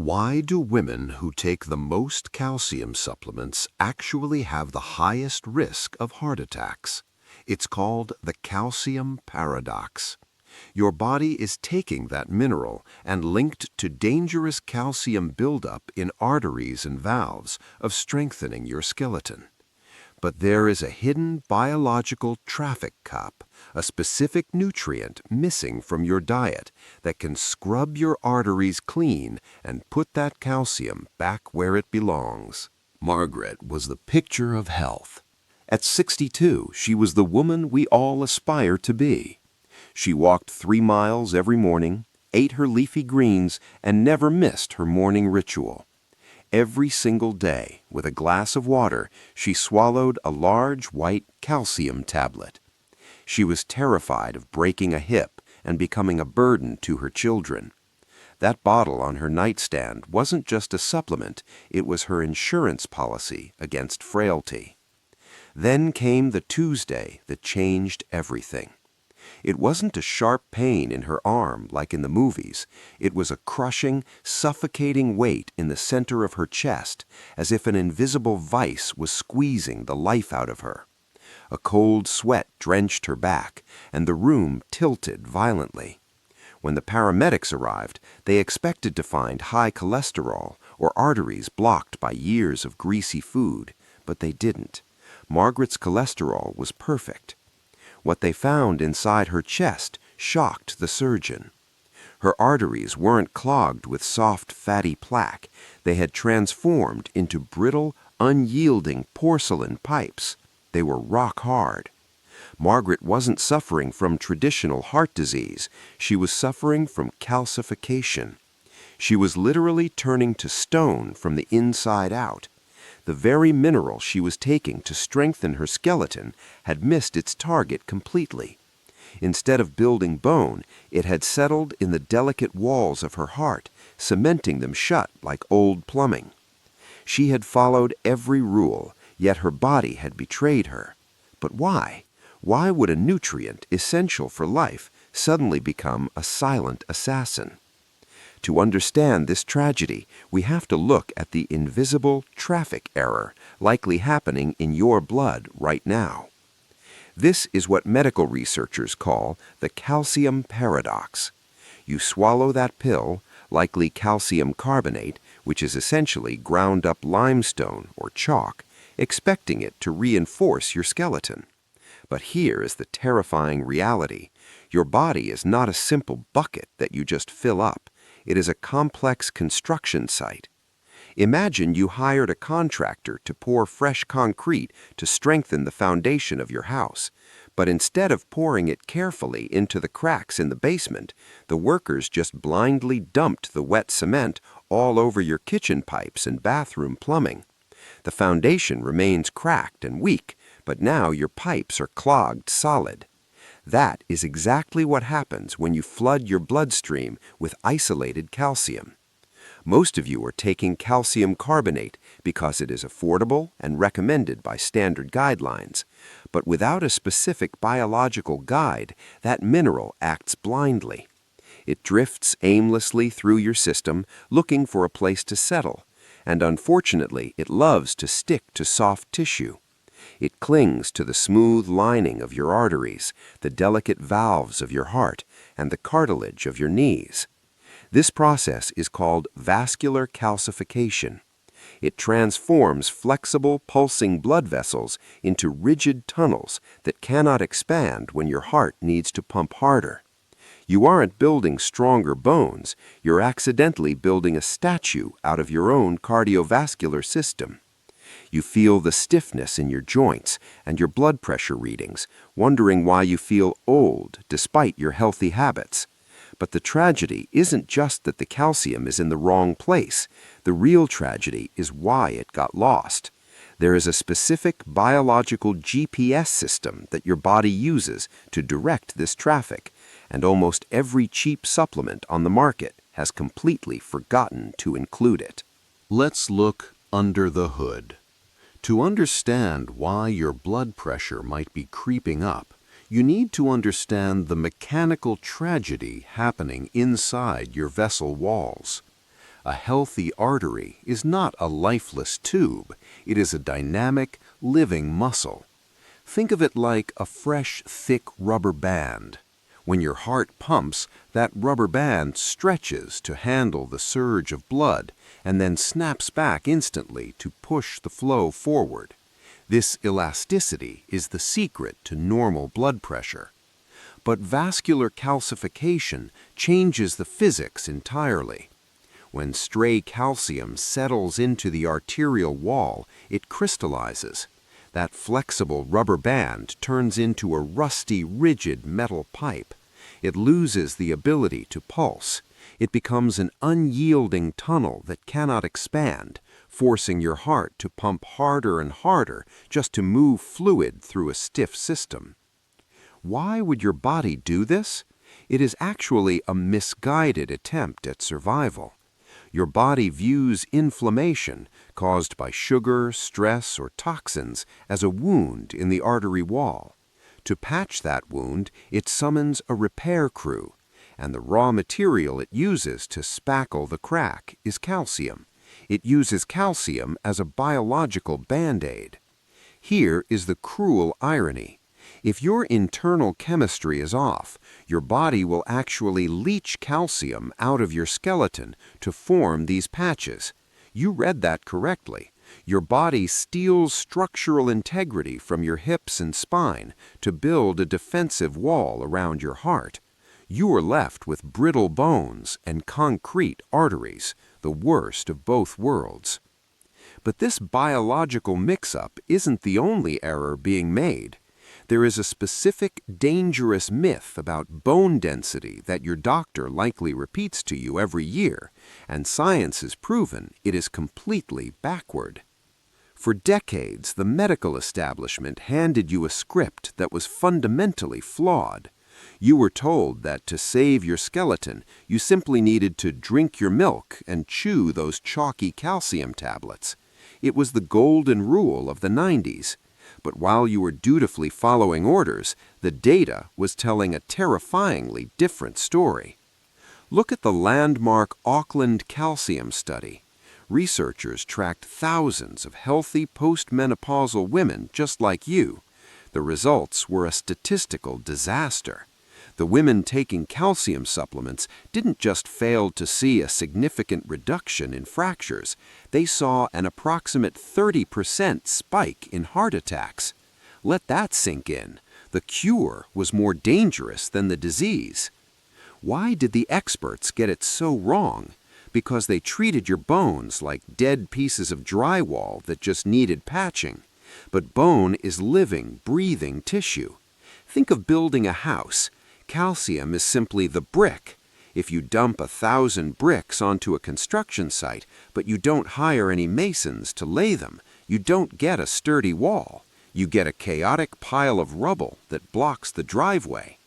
Why do women who take the most calcium supplements actually have the highest risk of heart attacks? It's called the calcium paradox. Your body is taking that mineral and linked to dangerous calcium buildup in arteries and valves of strengthening your skeleton. But there is a hidden biological traffic cop, a specific nutrient missing from your diet that can scrub your arteries clean and put that calcium back where it belongs. Margaret was the picture of health. At 62, she was the woman we all aspire to be. She walked 3 miles every morning, ate her leafy greens, and never missed her morning ritual. Every single day, with a glass of water, she swallowed a large white calcium tablet. She was terrified of breaking a hip and becoming a burden to her children. That bottle on her nightstand wasn't just a supplement, it was her insurance policy against frailty. Then came the Tuesday that changed everything. It wasn't a sharp pain in her arm like in the movies. It was a crushing, suffocating weight in the center of her chest, as if an invisible vice was squeezing the life out of her. A cold sweat drenched her back, and the room tilted violently. When the paramedics arrived, they expected to find high cholesterol or arteries blocked by years of greasy food, but they didn't. Margaret's cholesterol was perfect. What they found inside her chest shocked the surgeon. Her arteries weren't clogged with soft, fatty plaque. They had transformed into brittle, unyielding porcelain pipes. They were rock hard. Margaret wasn't suffering from traditional heart disease. She was suffering from calcification. She was literally turning to stone from the inside out. The very mineral she was taking to strengthen her skeleton had missed its target completely. Instead of building bone, it had settled in the delicate walls of her heart, cementing them shut like old plumbing. She had followed every rule, yet her body had betrayed her. But why? Why would a nutrient essential for life suddenly become a silent assassin? To understand this tragedy, we have to look at the invisible traffic error likely happening in your blood right now. This is what medical researchers call the calcium paradox. You swallow that pill, likely calcium carbonate, which is essentially ground up limestone or chalk, expecting it to reinforce your skeleton. But here is the terrifying reality. Your body is not a simple bucket that you just fill up. It is a complex construction site. Imagine you hired a contractor to pour fresh concrete to strengthen the foundation of your house, but instead of pouring it carefully into the cracks in the basement, the workers just blindly dumped the wet cement all over your kitchen pipes and bathroom plumbing. The foundation remains cracked and weak, but now your pipes are clogged solid. That is exactly what happens when you flood your bloodstream with isolated calcium. Most of you are taking calcium carbonate because it is affordable and recommended by standard guidelines. But without a specific biological guide, that mineral acts blindly. It drifts aimlessly through your system, looking for a place to settle. And unfortunately, it loves to stick to soft tissue. It clings to the smooth lining of your arteries, the delicate valves of your heart, and the cartilage of your knees. This process is called vascular calcification. It transforms flexible, pulsing blood vessels into rigid tunnels that cannot expand when your heart needs to pump harder. You aren't building stronger bones, you're accidentally building a statue out of your own cardiovascular system. You feel the stiffness in your joints and your blood pressure readings, wondering why you feel old despite your healthy habits. But the tragedy isn't just that the calcium is in the wrong place. The real tragedy is why it got lost. There is a specific biological GPS system that your body uses to direct this traffic, and almost every cheap supplement on the market has completely forgotten to include it. Let's look under the hood. To understand why your blood pressure might be creeping up, you need to understand the mechanical tragedy happening inside your vessel walls. A healthy artery is not a lifeless tube. It is a dynamic, living muscle. Think of it like a fresh, thick rubber band. When your heart pumps, that rubber band stretches to handle the surge of blood and then snaps back instantly to push the flow forward. This elasticity is the secret to normal blood pressure. But vascular calcification changes the physics entirely. When stray calcium settles into the arterial wall, it crystallizes. That flexible rubber band turns into a rusty, rigid metal pipe. It loses the ability to pulse. It becomes an unyielding tunnel that cannot expand, forcing your heart to pump harder and harder just to move fluid through a stiff system. Why would your body do this? It is actually a misguided attempt at survival. Your body views inflammation caused by sugar, stress, or toxins as a wound in the artery wall. To patch that wound, it summons a repair crew, and the raw material it uses to spackle the crack is calcium. It uses calcium as a biological band-aid. Here is the cruel irony. If your internal chemistry is off, your body will actually leach calcium out of your skeleton to form these patches. You read that correctly. Your body steals structural integrity from your hips and spine to build a defensive wall around your heart. You are left with brittle bones and concrete arteries, the worst of both worlds. But this biological mix-up isn't the only error being made. There is a specific, dangerous myth about bone density that your doctor likely repeats to you every year, and science has proven it is completely backward. For decades, the medical establishment handed you a script that was fundamentally flawed. You were told that to save your skeleton, you simply needed to drink your milk and chew those chalky calcium tablets. It was the golden rule of the 90s. But while you were dutifully following orders, the data was telling a terrifyingly different story. Look at the landmark Auckland calcium study. Researchers tracked thousands of healthy postmenopausal women just like you. The results were a statistical disaster. The women taking calcium supplements didn't just fail to see a significant reduction in fractures, they saw an approximate 30% spike in heart attacks. Let that sink in. The cure was more dangerous than the disease. Why did the experts get it so wrong? Because they treated your bones like dead pieces of drywall that just needed patching. But bone is living, breathing tissue. Think of building a house. Calcium is simply the brick. If you dump 1,000 bricks onto a construction site, but you don't hire any masons to lay them, you don't get a sturdy wall. You get a chaotic pile of rubble that blocks the driveway.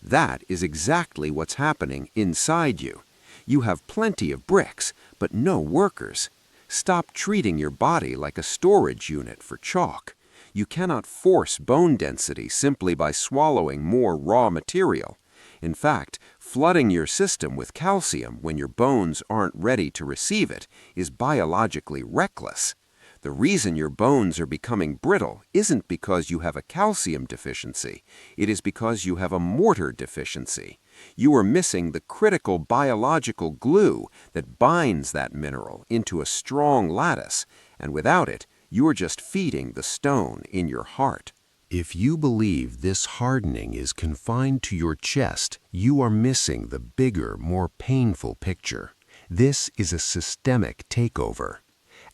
That is exactly what's happening inside you. You have plenty of bricks, but no workers. Stop treating your body like a storage unit for chalk. You cannot force bone density simply by swallowing more raw material. In fact, flooding your system with calcium when your bones aren't ready to receive it is biologically reckless. The reason your bones are becoming brittle isn't because you have a calcium deficiency. It is because you have a mortar deficiency. You are missing the critical biological glue that binds that mineral into a strong lattice, and without it, you are just feeding the stone in your heart. If you believe this hardening is confined to your chest, you are missing the bigger, more painful picture. This is a systemic takeover.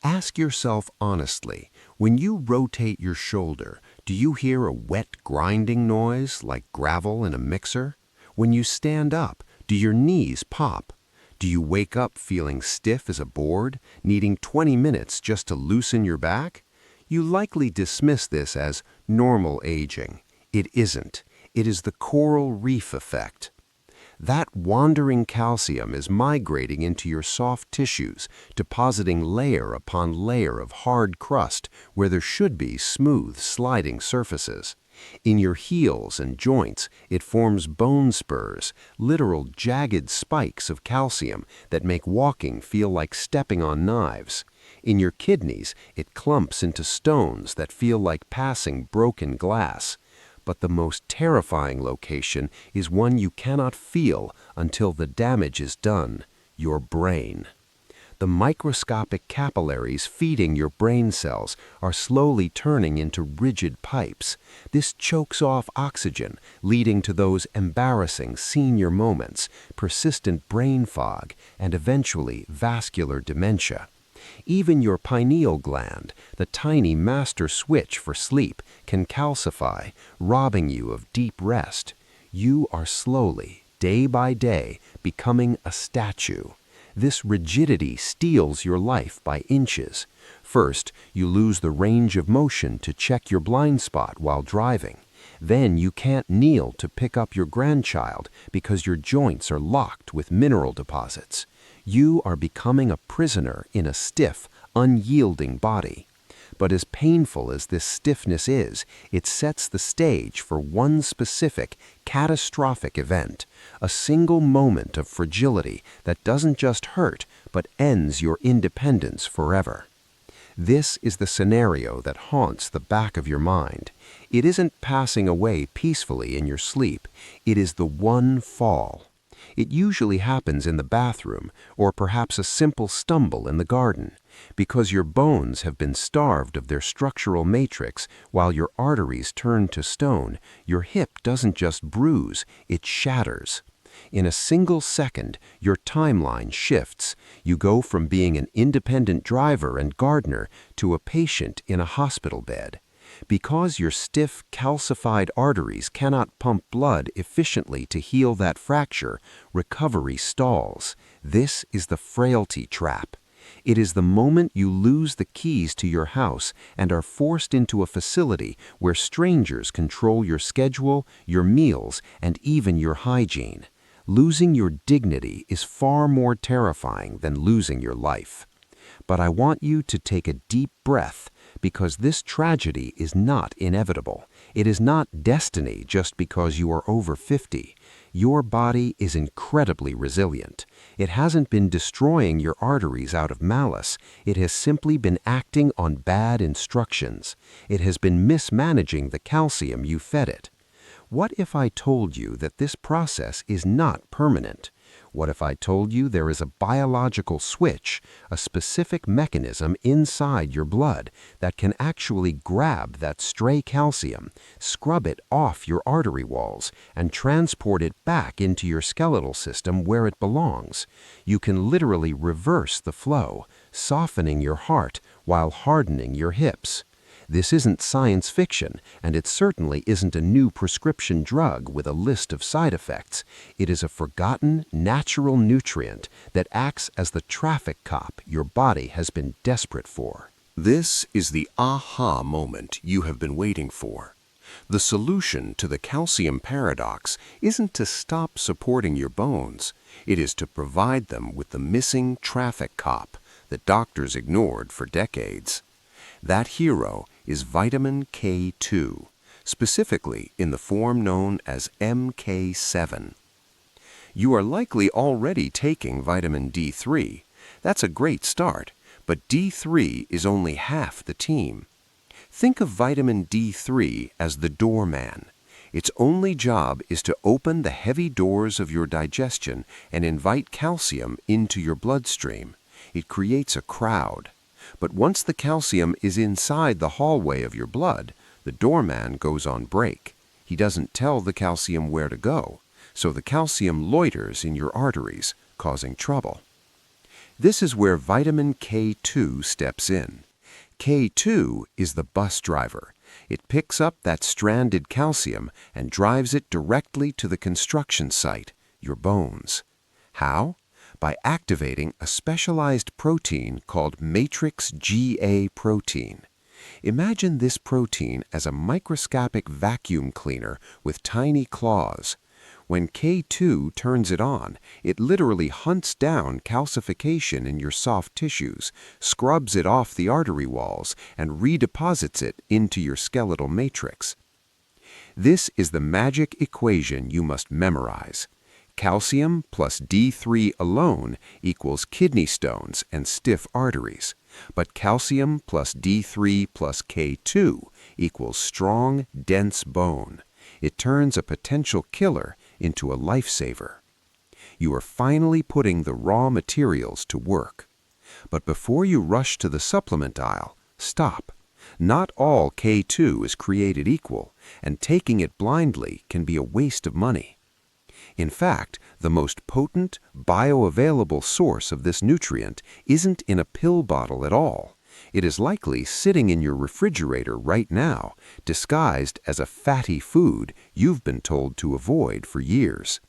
Ask yourself honestly, when you rotate your shoulder, do you hear a wet grinding noise like gravel in a mixer? When you stand up, do your knees pop? Do you wake up feeling stiff as a board, needing 20 minutes just to loosen your back? You likely dismiss this as normal aging. It isn't. It is the coral reef effect. That wandering calcium is migrating into your soft tissues, depositing layer upon layer of hard crust where there should be smooth, sliding surfaces. In your heels and joints, it forms bone spurs, literal jagged spikes of calcium that make walking feel like stepping on knives. In your kidneys, it clumps into stones that feel like passing broken glass. But the most terrifying location is one you cannot feel until the damage is done: your brain. The microscopic capillaries feeding your brain cells are slowly turning into rigid pipes. This chokes off oxygen, leading to those embarrassing senior moments, persistent brain fog, and eventually vascular dementia. Even your pineal gland, the tiny master switch for sleep, can calcify, robbing you of deep rest. You are slowly, day by day, becoming a statue. This rigidity steals your life by inches. First, you lose the range of motion to check your blind spot while driving. Then you can't kneel to pick up your grandchild because your joints are locked with mineral deposits. You are becoming a prisoner in a stiff, unyielding body. But as painful as this stiffness is, it sets the stage for one specific, catastrophic event, a single moment of fragility that doesn't just hurt, but ends your independence forever. This is the scenario that haunts the back of your mind. It isn't passing away peacefully in your sleep. It is the one fall. It usually happens in the bathroom, or perhaps a simple stumble in the garden. Because your bones have been starved of their structural matrix while your arteries turn to stone, your hip doesn't just bruise, it shatters. In a single second, your timeline shifts. You go from being an independent driver and gardener to a patient in a hospital bed. Because your stiff, calcified arteries cannot pump blood efficiently to heal that fracture, recovery stalls. This is the frailty trap. It is the moment you lose the keys to your house and are forced into a facility where strangers control your schedule, your meals, and even your hygiene. Losing your dignity is far more terrifying than losing your life. But I want you to take a deep breath, because this tragedy is not inevitable. It is not destiny just because you are over 50. Your body is incredibly resilient. It hasn't been destroying your arteries out of malice. It has simply been acting on bad instructions. It has been mismanaging the calcium you fed it. What if I told you that this process is not permanent? What if I told you there is a biological switch, a specific mechanism inside your blood that can actually grab that stray calcium, scrub it off your artery walls, and transport it back into your skeletal system where it belongs? You can literally reverse the flow, softening your heart while hardening your hips. This isn't science fiction, and it certainly isn't a new prescription drug with a list of side effects. It is a forgotten, natural nutrient that acts as the traffic cop your body has been desperate for. This is the aha moment you have been waiting for. The solution to the calcium paradox isn't to stop supporting your bones. It is to provide them with the missing traffic cop that doctors ignored for decades. That hero is vitamin K2, specifically in the form known as MK7. You are likely already taking vitamin D3. That's a great start, but D3 is only half the team. Think of vitamin D3 as the doorman. Its only job is to open the heavy doors of your digestion and invite calcium into your bloodstream. It creates a crowd. But once the calcium is inside the hallway of your blood, the doorman goes on break. He doesn't tell the calcium where to go, so the calcium loiters in your arteries, causing trouble. This is where vitamin K2 steps in. K2 is the bus driver. It picks up that stranded calcium and drives it directly to the construction site, your bones. How? By activating a specialized protein called matrix GA protein. Imagine this protein as a microscopic vacuum cleaner with tiny claws. When K2 turns it on, it literally hunts down calcification in your soft tissues, scrubs it off the artery walls, and redeposits it into your skeletal matrix. This is the magic equation you must memorize. Calcium plus D3 alone equals kidney stones and stiff arteries, but calcium plus D3 plus K2 equals strong, dense bone. It turns a potential killer into a lifesaver. You are finally putting the raw materials to work. But before you rush to the supplement aisle, stop. Not all K2 is created equal, and taking it blindly can be a waste of money. In fact, the most potent, bioavailable source of this nutrient isn't in a pill bottle at all. It is likely sitting in your refrigerator right now, disguised as a fatty food you've been told to avoid for years.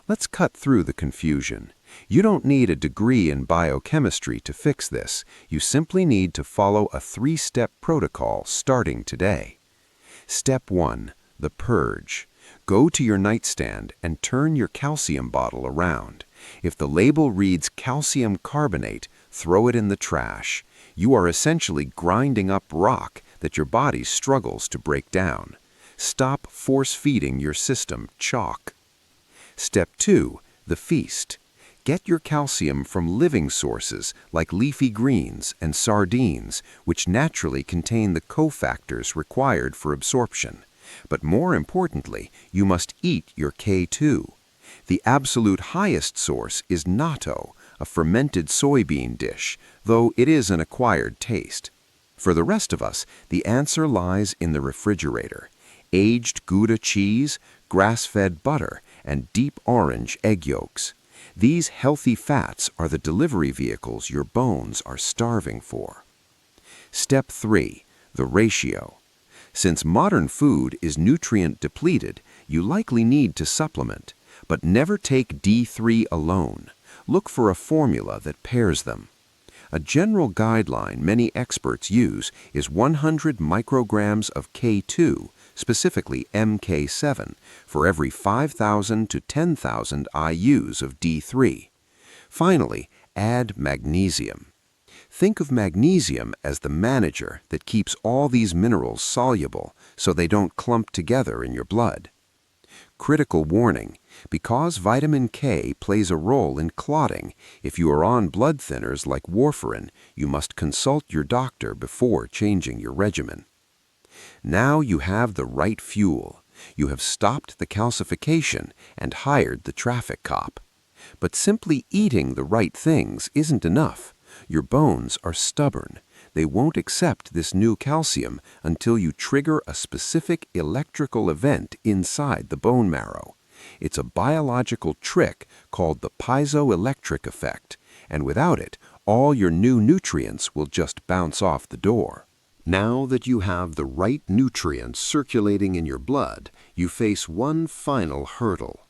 Let's cut through the confusion. You don't need a degree in biochemistry to fix this. You simply need to follow a 3-step protocol starting today. Step 1. The purge. Go to your nightstand and turn your calcium bottle around. If the label reads calcium carbonate, throw it in the trash. You are essentially grinding up rock that your body struggles to break down. Stop force-feeding your system chalk. Step 2. The feast. Get your calcium from living sources like leafy greens and sardines, which naturally contain the cofactors required for absorption. But more importantly, you must eat your K2. The absolute highest source is natto, a fermented soybean dish, though it is an acquired taste. For the rest of us, the answer lies in the refrigerator. Aged Gouda cheese, grass-fed butter, and deep orange egg yolks. These healthy fats are the delivery vehicles your bones are starving for. Step 3. The ratio. Since modern food is nutrient depleted, you likely need to supplement, but never take D3 alone. Look for a formula that pairs them. A general guideline many experts use is 100 micrograms of K2, specifically MK7, for every 5,000 to 10,000 IUs of D3. Finally, add magnesium. Think of magnesium as the manager that keeps all these minerals soluble so they don't clump together in your blood. Critical warning: because vitamin K plays a role in clotting, if you are on blood thinners like warfarin, you must consult your doctor before changing your regimen. Now you have the right fuel. You have stopped the calcification and hired the traffic cop. But simply eating the right things isn't enough. Your bones are stubborn. They won't accept this new calcium until you trigger a specific electrical event inside the bone marrow. It's a biological trick called the piezoelectric effect, and without it, all your new nutrients will just bounce off the door. Now that you have the right nutrients circulating in your blood, you face one final hurdle.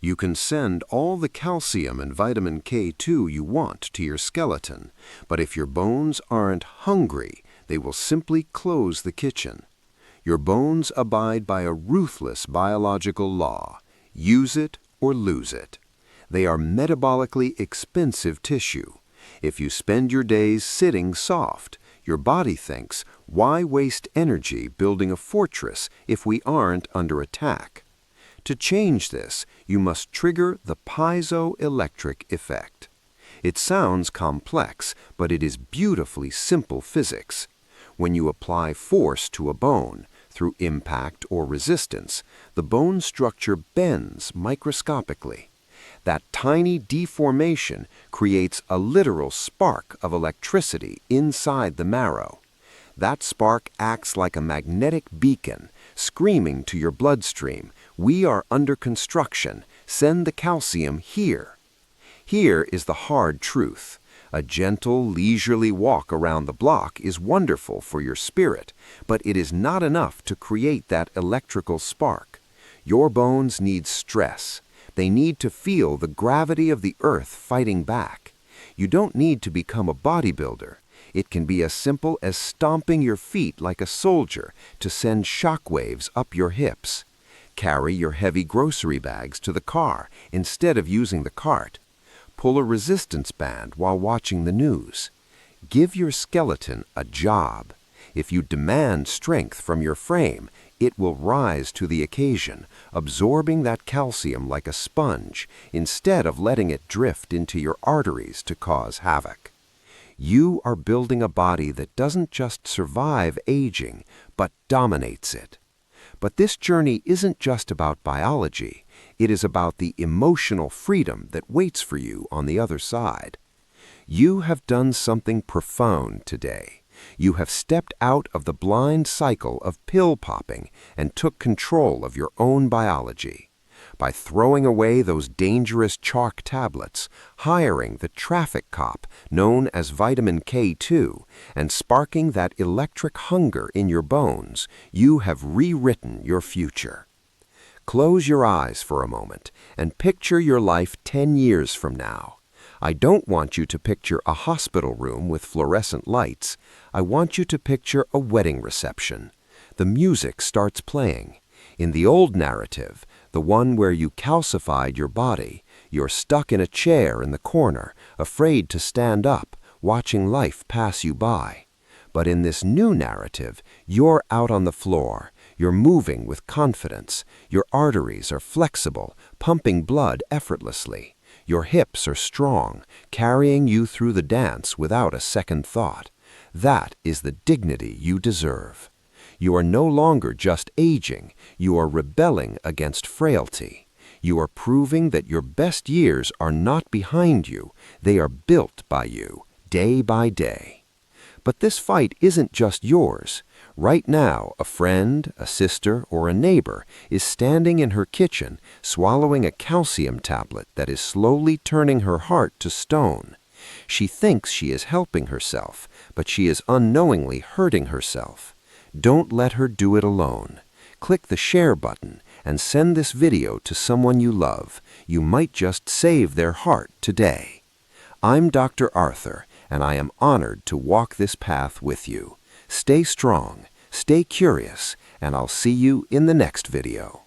You can send all the calcium and vitamin K2 you want to your skeleton, but if your bones aren't hungry, they will simply close the kitchen. Your bones abide by a ruthless biological law: use it or lose it. They are metabolically expensive tissue. If you spend your days sitting soft, your body thinks, why waste energy building a fortress if we aren't under attack? To change this, you must trigger the piezoelectric effect. It sounds complex, but it is beautifully simple physics. When you apply force to a bone, through impact or resistance, the bone structure bends microscopically. That tiny deformation creates a literal spark of electricity inside the marrow. That spark acts like a magnetic beacon, screaming to your bloodstream, "We are under construction. Send the calcium here." Here is the hard truth. A gentle, leisurely walk around the block is wonderful for your spirit, but it is not enough to create that electrical spark. Your bones need stress. They need to feel the gravity of the earth fighting back. You don't need to become a bodybuilder. It can be as simple as stomping your feet like a soldier to send shockwaves up your hips. Carry your heavy grocery bags to the car instead of using the cart. Pull a resistance band while watching the news. Give your skeleton a job. If you demand strength from your frame, it will rise to the occasion, absorbing that calcium like a sponge instead of letting it drift into your arteries to cause havoc. You are building a body that doesn't just survive aging, but dominates it. But this journey isn't just about biology. It is about the emotional freedom that waits for you on the other side. You have done something profound today. You have stepped out of the blind cycle of pill popping and took control of your own biology. By throwing away those dangerous chalk tablets, hiring the traffic cop known as vitamin K2, and sparking that electric hunger in your bones, you have rewritten your future. Close your eyes for a moment and picture your life 10 years from now. I don't want you to picture a hospital room with fluorescent lights. I want you to picture a wedding reception. The music starts playing. In the old narrative, the one where you calcified your body, you're stuck in a chair in the corner, afraid to stand up, watching life pass you by. But in this new narrative, you're out on the floor. You're moving with confidence. Your arteries are flexible, pumping blood effortlessly. Your hips are strong, carrying you through the dance without a second thought. That is the dignity you deserve. You are no longer just aging, you are rebelling against frailty. You are proving that your best years are not behind you, they are built by you, day by day. But this fight isn't just yours. Right now, a friend, a sister, or a neighbor is standing in her kitchen, swallowing a calcium tablet that is slowly turning her heart to stone. She thinks she is helping herself, but she is unknowingly hurting herself. Don't let her do it alone. Click the share button and send this video to someone you love. You might just save their heart today. I'm Dr. Arthur, and I am honored to walk this path with you. Stay strong, stay curious, and I'll see you in the next video.